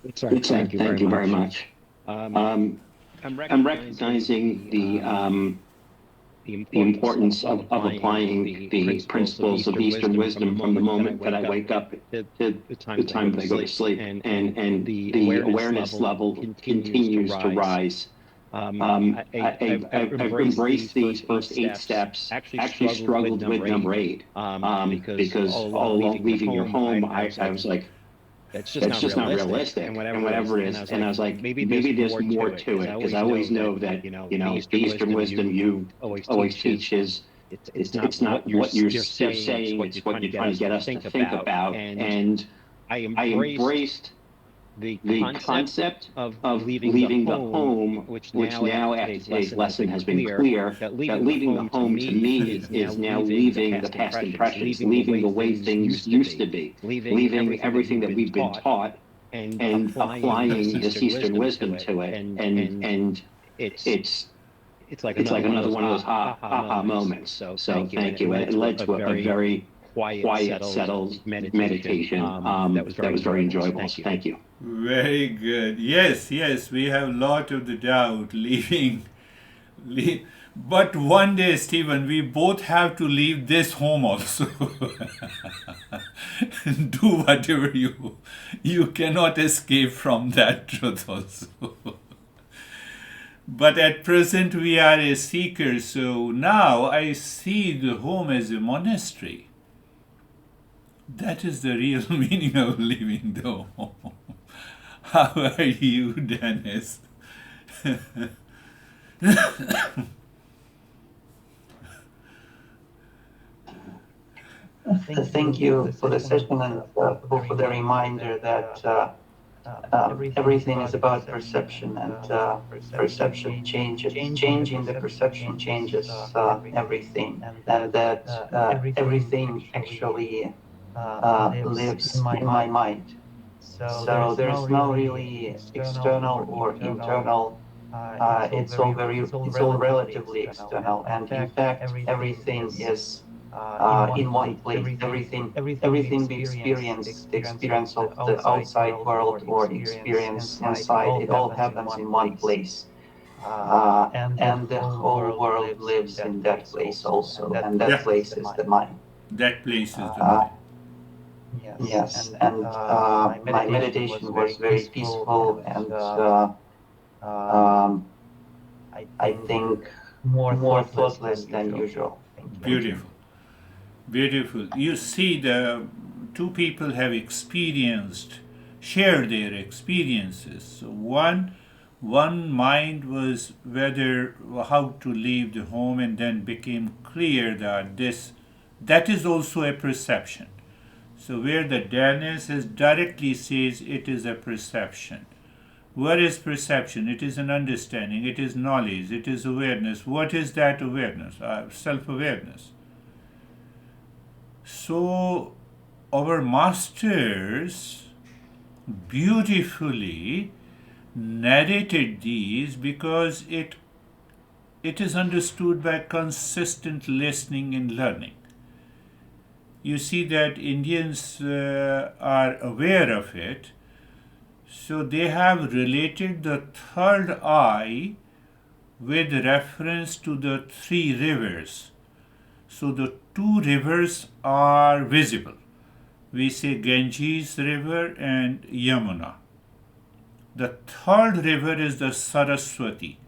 Excellent. Thank you very much. I'm recognizing the importance of applying the principles of Eastern wisdom from the moment that I wake up to the time that I go to sleep, and the awareness level continues to rise. I've embraced these first 8 steps. Actually struggled with number 8 because all along leaving your home, I was like, that's just not realistic, and whatever it is. And I was like, maybe there's more to it, because I always know that, the Eastern wisdom you always teach is, it's not what you're saying, it's what you're trying to get us to think about. And I embraced the concept of leaving the home, which now after today's lesson has been clear, that leaving the home to me is now leaving the past impressions, leaving the way things used to be, leaving everything that we've been taught, and applying this Eastern wisdom to it. And it's like another one of those aha moments. So thank you. It led to a very quiet, settled meditation that was very enjoyable. So thank you. Very good. Yes, we have a lot of the doubt but one day, Stephen, we both have to leave this home also. Do whatever you cannot escape from that truth also. But at present we are a seeker, so now I see the home as a monastery. That is the real meaning of leaving the home. How are you, Dennis? Thank you for the session and for the reminder that everything is about perception, and perception changes. Changing the perception changes everything, and that everything actually lives in my mind. So there's no really external or internal. It's all relatively external, and in fact, everything is in one place. Everything we experience, the experience of the outside world or experience inside, it all happens in one place. And the whole world lives in that place also, and that place is the mind. That place is the mind. Yes, and my meditation was very peaceful, and I think more thoughtless than usual. Beautiful. Beautiful. You see, the two people have shared their experiences. So one mind was how to leave the home, and then became clear that that is also a perception. So where the Dennis directly says it is a perception. What is perception? It is an understanding, it is knowledge, it is awareness. What is that awareness? Self-awareness. So our masters beautifully narrated these because it is understood by consistent listening and learning. You see that Indians are aware of it, so they have related the third eye with reference to the 3 rivers. So the 2 rivers are visible. We say Ganges River and Yamuna. The third river is the Saraswati,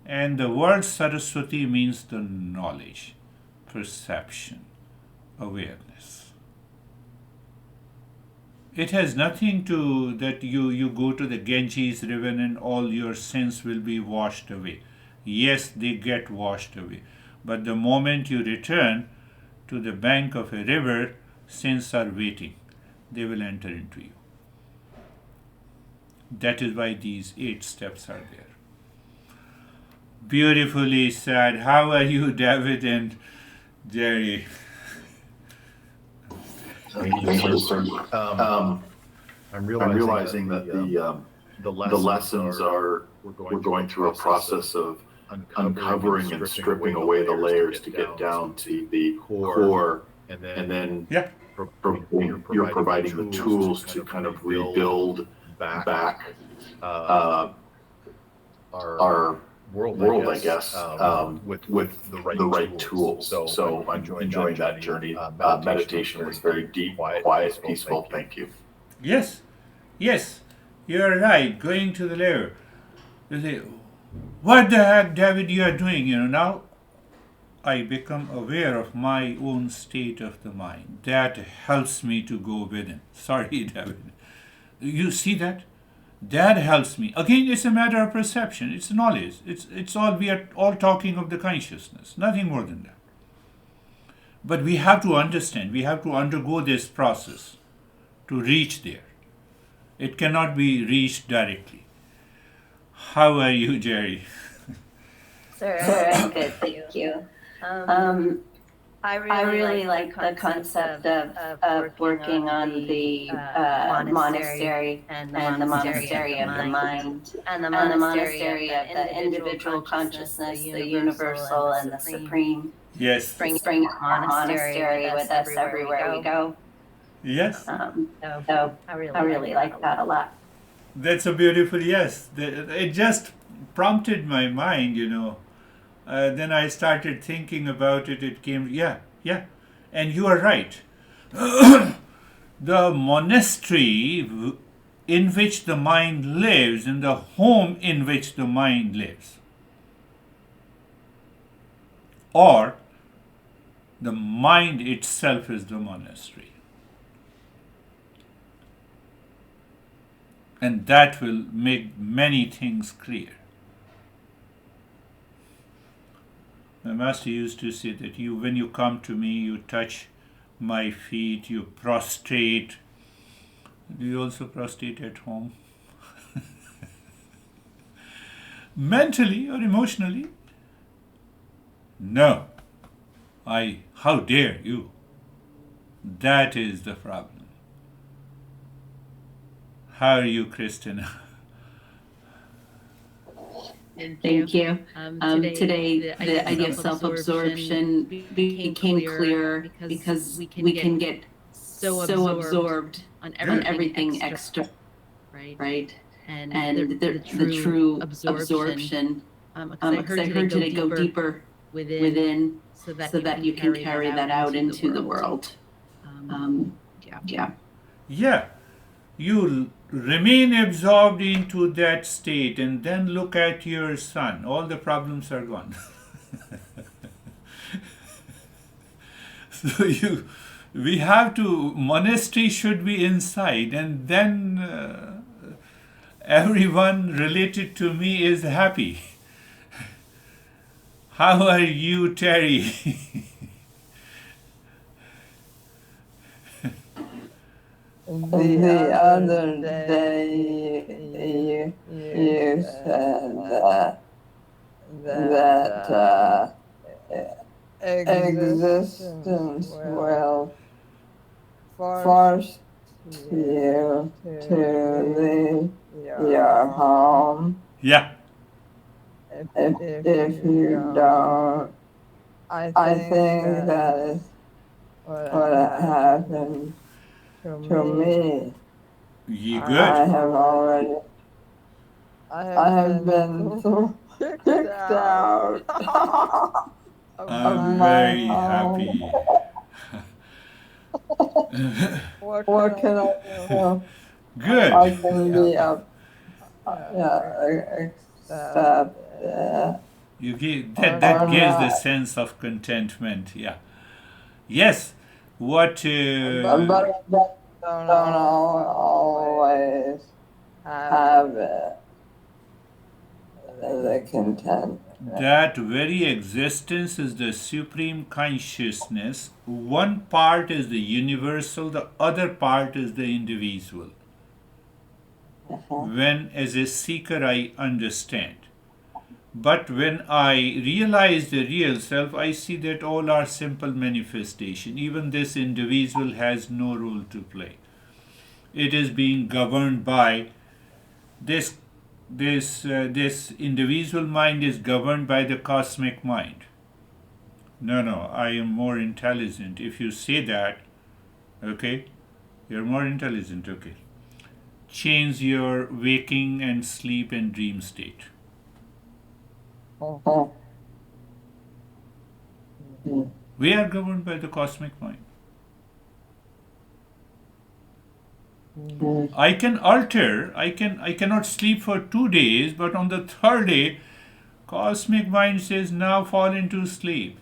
And the word Saraswati means the knowledge, perception, awareness. It has nothing to that you go to the Ganges river and all your sins will be washed away. Yes, they get washed away. But the moment you return to the bank of a river, sins are waiting. They will enter into you. That is why these 8 steps are there. Beautifully said. How are you, David and Jerry? Thank you, sir. I'm realizing that the lessons are we're going through a process of uncovering and stripping away the layers to get down to the core, and then Yeah. you're providing the tools to kind of rebuild back our world, I guess, with the right tools. So I'm enjoying that journey. Meditation was very deep, quiet, peaceful. Thank you. Yes. Yes. You're right. Going to the layer. You say, what the heck, David, you are doing? Now I become aware of my own state of the mind. That helps me to go within. Sorry, David. You see that? That helps me. Again, it's a matter of perception. It's knowledge. It's all, we are all talking of the consciousness. Nothing more than that. But we have to understand. We have to undergo this process to reach there. It cannot be reached directly. How are you, Jerry? Sir, I'm good, thank you. I really like the concept of working on the monastery and the monastery of the mind and the monastery of the individual consciousness, the universal and the supreme. Yes. Bring monastery with us everywhere we go. Yes. So I really like that a lot. That's a beautiful yes. It just prompted my mind, Then I started thinking about it. It came, yeah. And you are right. The monastery in which the mind lives, and the home in which the mind lives, or the mind itself is the monastery. And that will make many things clear. My master used to say that when you come to me, you touch my feet, you prostrate. Do you also prostrate at home? Mentally or emotionally? No. How dare you? That is the problem. How are you, Christina? Thank you. Today, the idea of self-absorption became clear because we can get so absorbed on everything extra, right? And the true absorption, because I heard today go deeper within so that you can carry that out into the world. Yeah. Yeah. You remain absorbed into that state and then look at your son. All the problems are gone. So we have to, monastery should be inside, and then everyone related to me is happy. How are you, Terry? The other day, you said that existence will force you to leave your home. Yeah. If you don't, I think that is what happened to me. You I good? have been kicked out. I'm very happy. What can I do? Good. I can be up, accept You give that gives the sense of contentment. Yeah. Yes. What? But don't always have it. The content. That very existence is the supreme consciousness. One part is the universal, the other part is the individual. When, as a seeker, I understand. But when I realize the real self, I see that all are simple manifestation. Even this individual has no role to play. It is being governed by this individual mind is governed by the cosmic mind. No, I am more intelligent. If you say that, okay, you're more intelligent, okay. Change your waking and sleep and dream state. We are governed by the cosmic mind. I can alter, I cannot sleep for 2 days, but on the third day, cosmic mind says, now fall into sleep.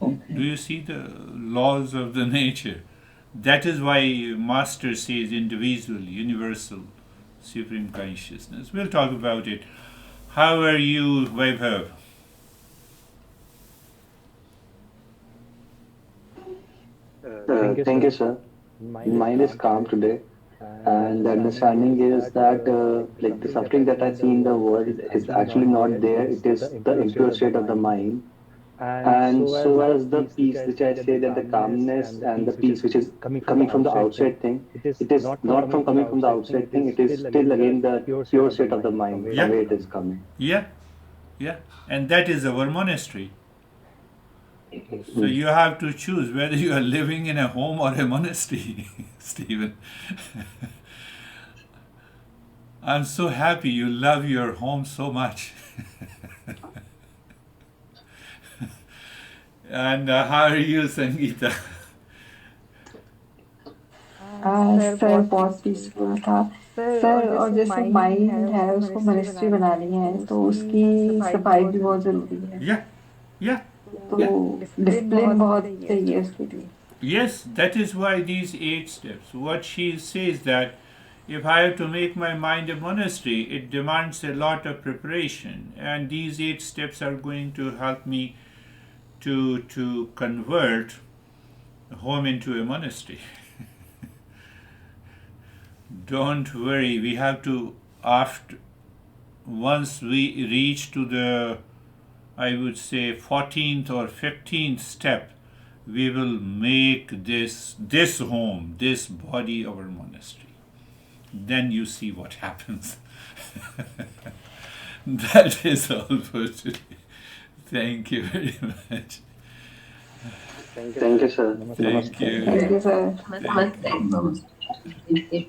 Do you see the laws of the nature? That is why Master says individual, universal, supreme consciousness. We'll talk about it. How are you, Vaibhav? Thank you, sir. Mind is calm today, and the understanding is that like the suffering that I see in the world is actually not there. It is the impure state of the mind, and so as the peace which I say that the calmness and the peace which is coming from the outside thing, it is not from coming from the outside thing. It is still again the pure state of the mind from where it is coming. Yeah, and that is our monastery. So you have to choose whether you are living in a home or a monastery, Stephen. I'm so happy you love your home so much. And how are you, Sangeeta? Sir बहुत peaceful था sir और जैसे mind है उसको ministry बनानी है तो उसकी सफाई भी बहुत जरूरी है Yeah. तो डिसिप्लिन बहुत चाहिए उसके लिए Yes, that is why these 8 steps. What she says that if I have to make my mind a monastery, it demands a lot of preparation, and these 8 steps are going to help me to convert home into a monastery. Don't worry, we have to, after once we reach to the, I would say, 14th or 15th step, we will make this home, this body, our monastery. Then you see what happens. That is all for today. Thank you very much. Thank you, sir. Thank you. Thank you sir Namaste.